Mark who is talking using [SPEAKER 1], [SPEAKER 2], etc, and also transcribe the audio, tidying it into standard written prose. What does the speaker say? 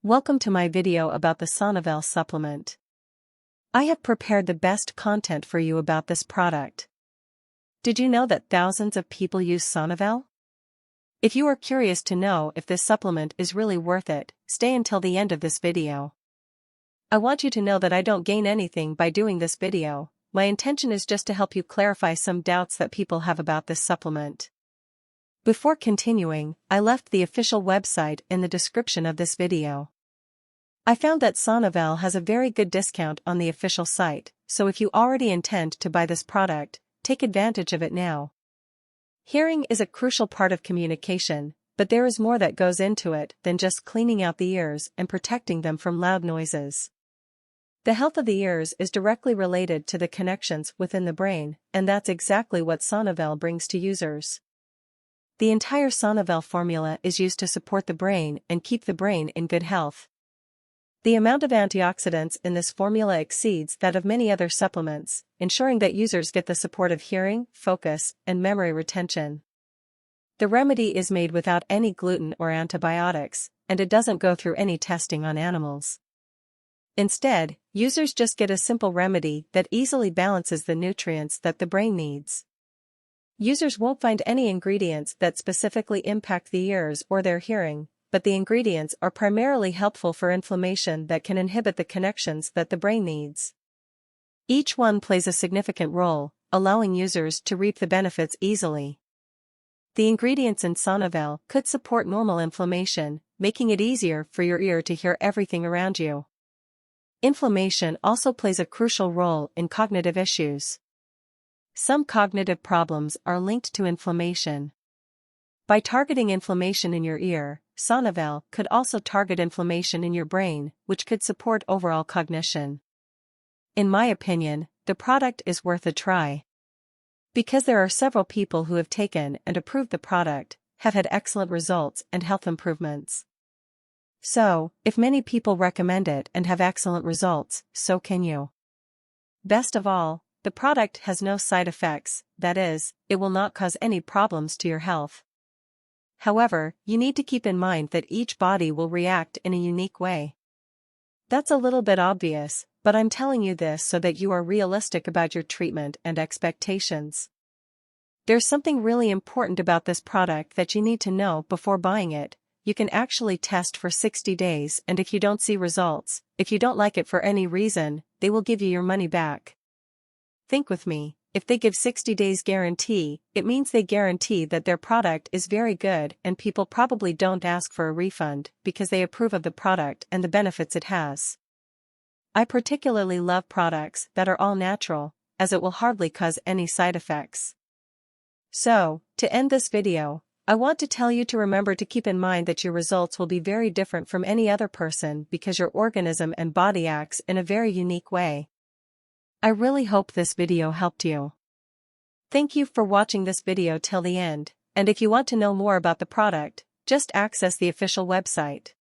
[SPEAKER 1] Welcome to my video about the Sonavel supplement. I have prepared the best content for you about this product. Did you know that thousands of people use Sonavel? If you are curious to know if this supplement is really worth it, stay until the end of this video. I want you to know that I don't gain anything by doing this video. My intention is just to help you clarify some doubts that people have about this supplement. Before continuing, I left the official website in the description of this video. I found that Sonavel has a very good discount on the official site, so if you already intend to buy this product, take advantage of it now. Hearing is a crucial part of communication, but there is more that goes into it than just cleaning out the ears and protecting them from loud noises. The health of the ears is directly related to the connections within the brain, and that's exactly what Sonavel brings to users. The entire Sonavel formula is used to support the brain and keep the brain in good health. The amount of antioxidants in this formula exceeds that of many other supplements, ensuring that users get the support of hearing, focus, and memory retention. The remedy is made without any gluten or antibiotics, and it doesn't go through any testing on animals. Instead, users just get a simple remedy that easily balances the nutrients that the brain needs. Users won't find any ingredients that specifically impact the ears or their hearing, but the ingredients are primarily helpful for inflammation that can inhibit the connections that the brain needs. Each one plays a significant role, allowing users to reap the benefits easily. The ingredients in Sonavel could support normal inflammation, making it easier for your ear to hear everything around you. Inflammation also plays a crucial role in cognitive issues. Some cognitive problems are linked to inflammation. By targeting inflammation in your ear, Sonavel could also target inflammation in your brain, which could support overall cognition. In my opinion, the product is worth a try. Because there are several people who have taken and approved the product, have had excellent results and health improvements. So, if many people recommend it and have excellent results, so can you. Best of all, the product has no side effects, that is, it will not cause any problems to your health. However, you need to keep in mind that each body will react in a unique way. That's a little bit obvious, but I'm telling you this so that you are realistic about your treatment and expectations. There's something really important about this product that you need to know before buying it. You can actually test for 60 days, and if you don't see results, if you don't like it for any reason, they will give you your money back. Think with me, if they give 60 days guarantee, it means they guarantee that their product is very good, and people probably don't ask for a refund because they approve of the product and the benefits it has. I particularly love products that are all natural, as it will hardly cause any side effects. So, to end this video, I want to tell you to remember to keep in mind that your results will be very different from any other person because your organism and body acts in a very unique way. I really hope this video helped you. Thank you for watching this video till the end, and if you want to know more about the product, just access the official website.